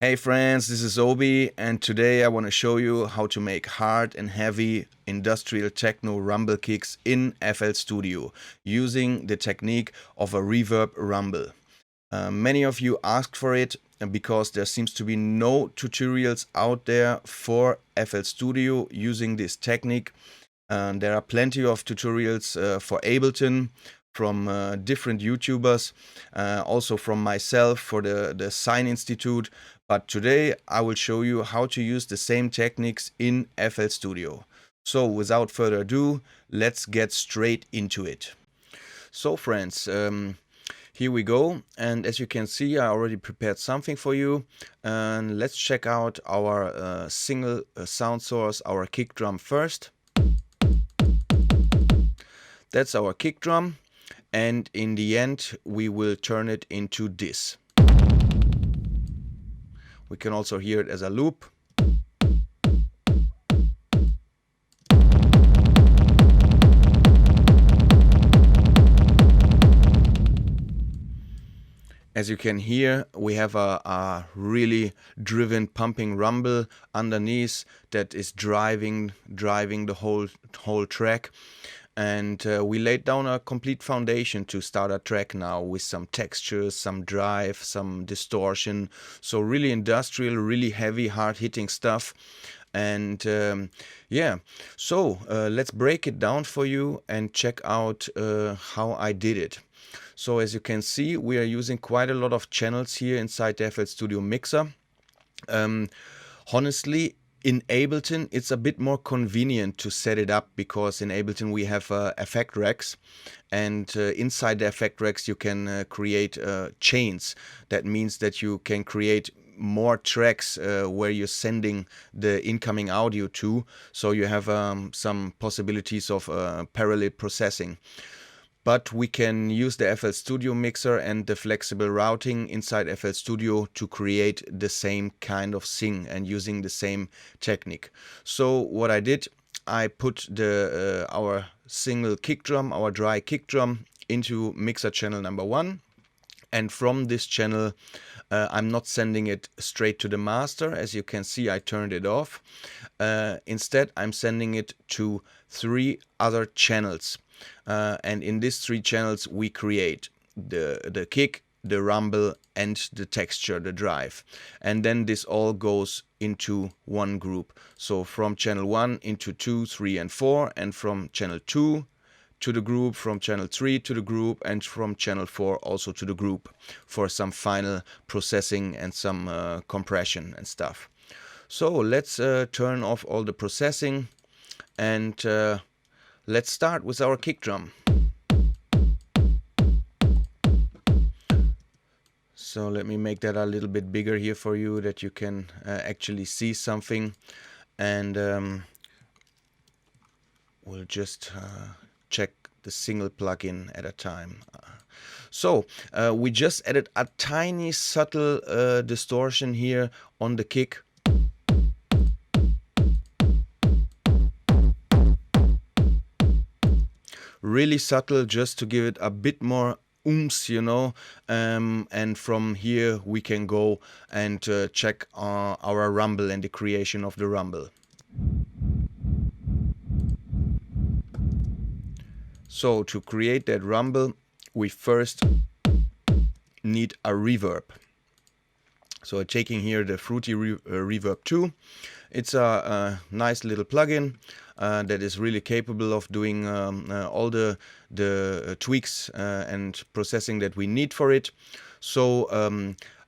Hey friends, this is O.B.I and today I want to show you how to make hard and heavy industrial techno rumble kicks in FL Studio using the technique of a reverb rumble. Many of you asked for it because there seems to be no tutorials out there for FL Studio using this technique. There are plenty of tutorials for Ableton from different YouTubers, also from myself for the Sign Institute. But today I will show you how to use the same techniques in FL Studio. So without further ado, let's get straight into it. So friends, here we go, and as you can see I already prepared something for you, and let's check out our single sound source, our kick drum first. That's our kick drum, and in the end we will turn it into this. We can also hear it as a loop. As you can hear, we have a really driven pumping rumble underneath that is driving the whole track. And we laid down a complete foundation to start a track now with some textures, some drive, some distortion. So really industrial, really heavy, hard-hitting stuff. And yeah, so let's break it down for you and check out how I did it. So as you can see, we are using quite a lot of channels here inside the FL Studio mixer. Honestly, in Ableton, it's a bit more convenient to set it up because in Ableton we have effect racks, and inside the effect racks you can create chains. That means that you can create more tracks where you're sending the incoming audio to, so you have some possibilities of parallel processing. But we can use the FL Studio mixer and the flexible routing inside FL Studio to create the same kind of thing and using the same technique. So what I did, I put our single kick drum, our dry kick drum, into mixer channel number 1. And from this channel, I'm not sending it straight to the master. As you can see, I turned it off. Instead, I'm sending it to 3 other channels. And in these 3 channels we create the kick, the rumble and the texture, the drive. And then this all goes into one group. So from channel 1 into 2, 3 and 4, and from channel 2 to the group, from channel 3 to the group, and from channel 4 also to the group for some final processing and some compression and stuff. So let's turn off all the processing and let's start with our kick drum. So let me make that a little bit bigger here for you that you can actually see something, and we'll just check the single plugin at a time. So we just added a tiny subtle distortion here on the kick. Really subtle, just to give it a bit more oomph, you know, and from here we can go and check our rumble and the creation of the rumble. So to create that rumble, we first need a reverb. So taking here the Fruity Reverb 2. It's a nice little plugin that is really capable of doing all the tweaks and processing that we need for it. So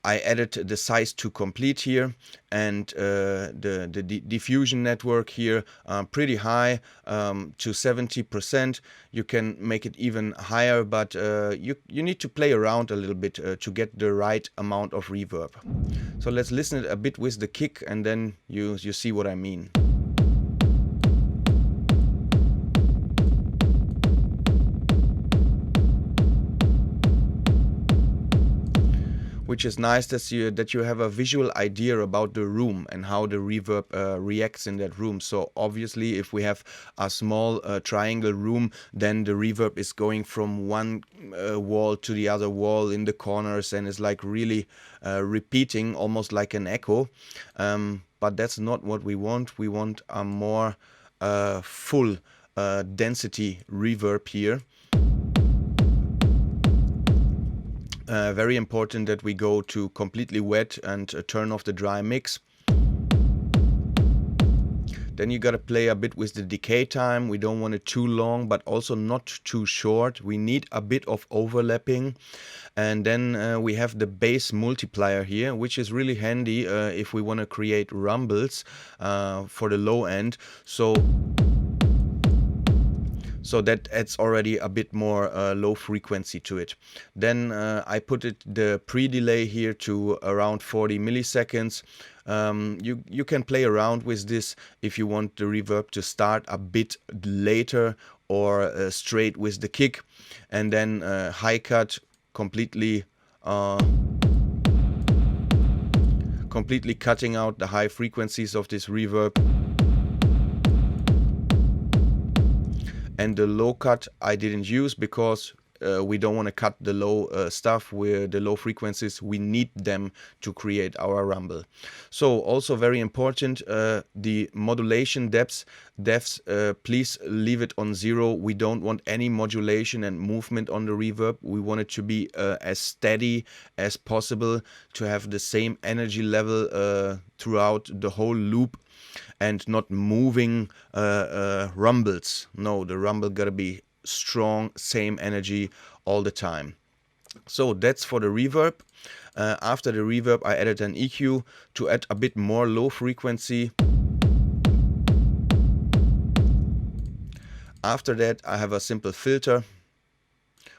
I added the size to complete here, and the diffusion network here pretty high, to 70%. You can make it even higher, but you need to play around a little bit to get the right amount of reverb. So let's listen a bit with the kick, and then you see what I mean. which is nice that you have a visual idea about the room and how the reverb reacts in that room. So obviously if we have a small triangle room, then the reverb is going from one wall to the other wall in the corners and is like really repeating almost like an echo. But that's not what we want. We want a more full density reverb here. Very important that we go to completely wet and turn off the dry mix. Then you gotta play a bit with the decay time. We don't want it too long, but also not too short. We need a bit of overlapping. And then we have the bass multiplier here, which is really handy if we want to create rumbles for the low end. So that adds already a bit more low frequency to it. Then I put the pre-delay here to around 40 milliseconds. You can play around with this if you want the reverb to start a bit later or straight with the kick. And then high cut completely cutting out the high frequencies of this reverb. And the low cut I didn't use because we don't want to cut the low stuff where the low frequencies, we need them to create our rumble. So also very important, the modulation depths, please leave it on 0. We don't want any modulation and movement on the reverb. We want it to be as steady as possible, to have the same energy level throughout the whole loop, and not moving rumbles. No, the rumble gotta be strong, same energy all the time. So that's for the reverb. After the reverb I added an EQ to add a bit more low frequency. After that I have a simple filter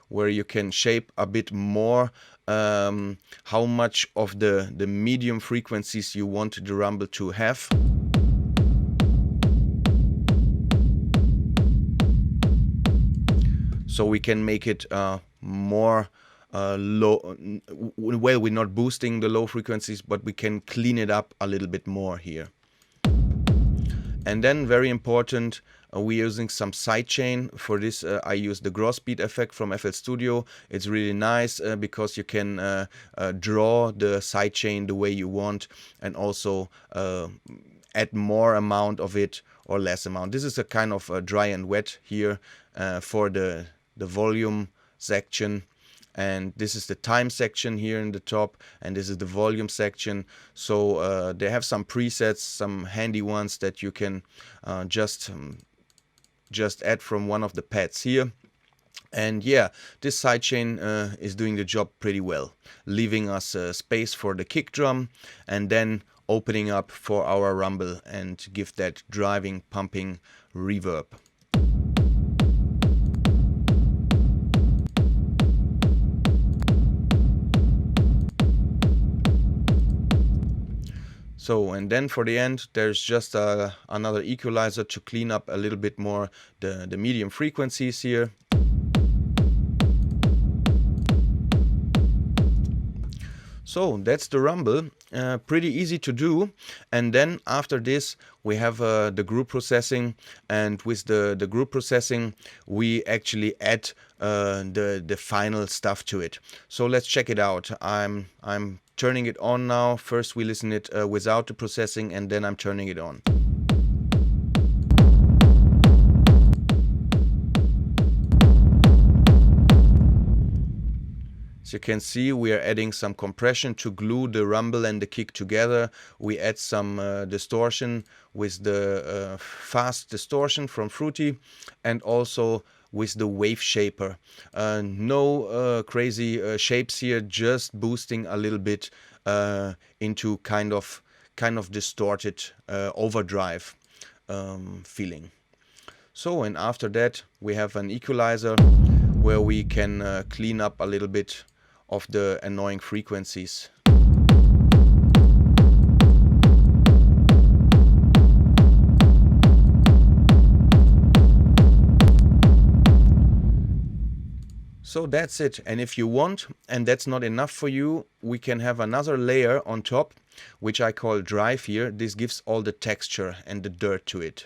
where you can shape a bit more how much of the medium frequencies you want the rumble to have. So we can make it more low. Well, we're not boosting the low frequencies, but we can clean it up a little bit more here. And then very important, we're using some sidechain. For this I use the Grossbeat effect from FL Studio. It's really nice because you can draw the sidechain the way you want, and also add more amount of it or less amount. This is a kind of dry and wet here for the volume section, and this is the time section here in the top, and this is the volume section. So they have some presets, some handy ones that you can just add from one of the pads here. And yeah, this sidechain is doing the job pretty well, leaving us space for the kick drum, and then opening up for our rumble and give that driving, pumping reverb. So, and then for the end, there's just another equalizer to clean up a little bit more the medium frequencies here. So that's the rumble, pretty easy to do. And then after this we have the group processing, and with the group processing we actually add the final stuff to it. So let's check it out. I'm turning it on now. First we listen it without the processing, and then I'm turning it on. As you can see, we are adding some compression to glue the rumble and the kick together. We add some distortion with the fast distortion from Fruity, and also with the wave shaper. No crazy shapes here, just boosting a little bit into kind of distorted overdrive feeling. So, and after that we have an equalizer where we can clean up a little bit of the annoying frequencies. So that's it. And if you want, and that's not enough for you, we can have another layer on top, which I call drive here. This gives all the texture and the dirt to it.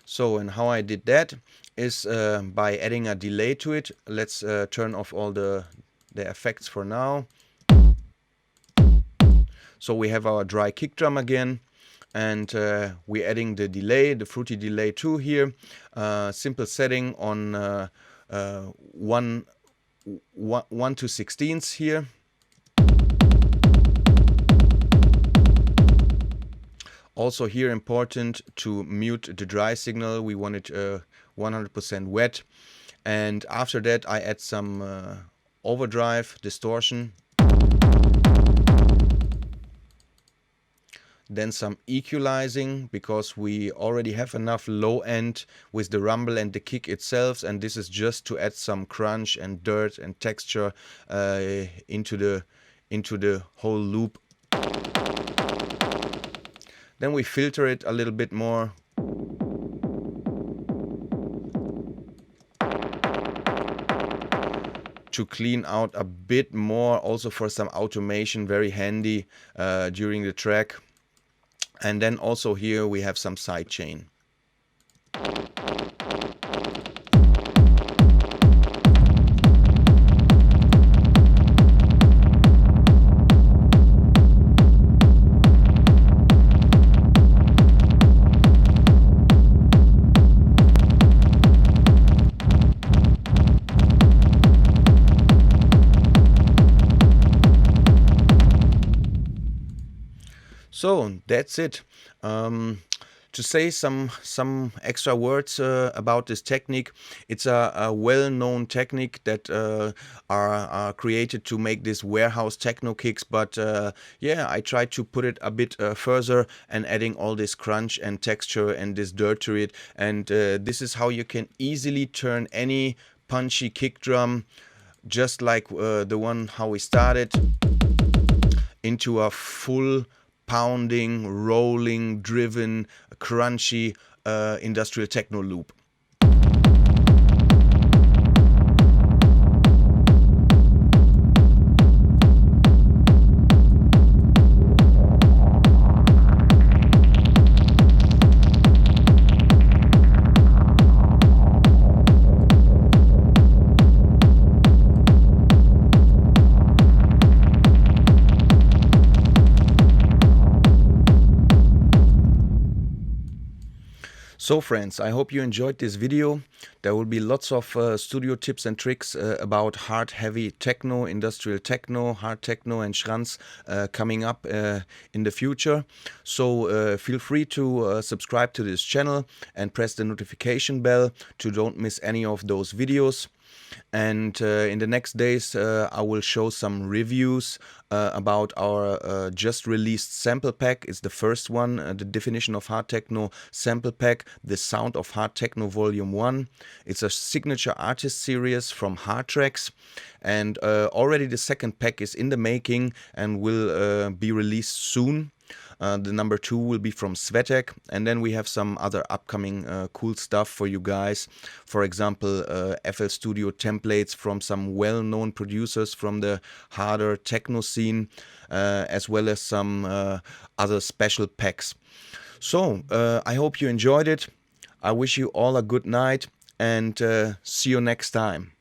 So, and how I did that is by adding a delay to it. Let's turn off all the effects for now. So we have our dry kick drum again, and we're adding the delay, the fruity delay 2 here. Simple setting on 1 to 16ths here. Also here important to mute the dry signal. We want it 100% wet. And after that I add some overdrive, distortion. Then some equalizing, because we already have enough low end with the rumble and the kick itself, and this is just to add some crunch and dirt and texture into the whole loop. Then we filter it a little bit more. To clean out a bit more, also for some automation, very handy during the track. And then also here we have some sidechain. So that's it. To say some extra words about this technique, it's a well-known technique that are created to make this warehouse techno kicks, but yeah, I try to put it a bit further and adding all this crunch and texture and this dirt to it, and this is how you can easily turn any punchy kick drum, just like the one how we started, into a full pounding, rolling, driven, crunchy industrial techno loop. So friends, I hope you enjoyed this video. There will be lots of studio tips and tricks about hard heavy techno, industrial techno, Hardtechno and Schranz coming up in the future. So feel free to subscribe to this channel and press the notification bell to don't miss any of those videos. And in the next days I will show some reviews about our just released sample pack. It's the first one, the Definition of Hardtechno sample pack, The Sound of Hardtechno Volume 1. It's a signature artist series from Hardtracks, and already the second pack is in the making and will be released soon. The number 2 will be from Svetek, and then we have some other upcoming cool stuff for you guys. For example, FL Studio templates from some well-known producers from the harder techno scene, as well as some other special packs. So I hope you enjoyed it. I wish you all a good night, and see you next time.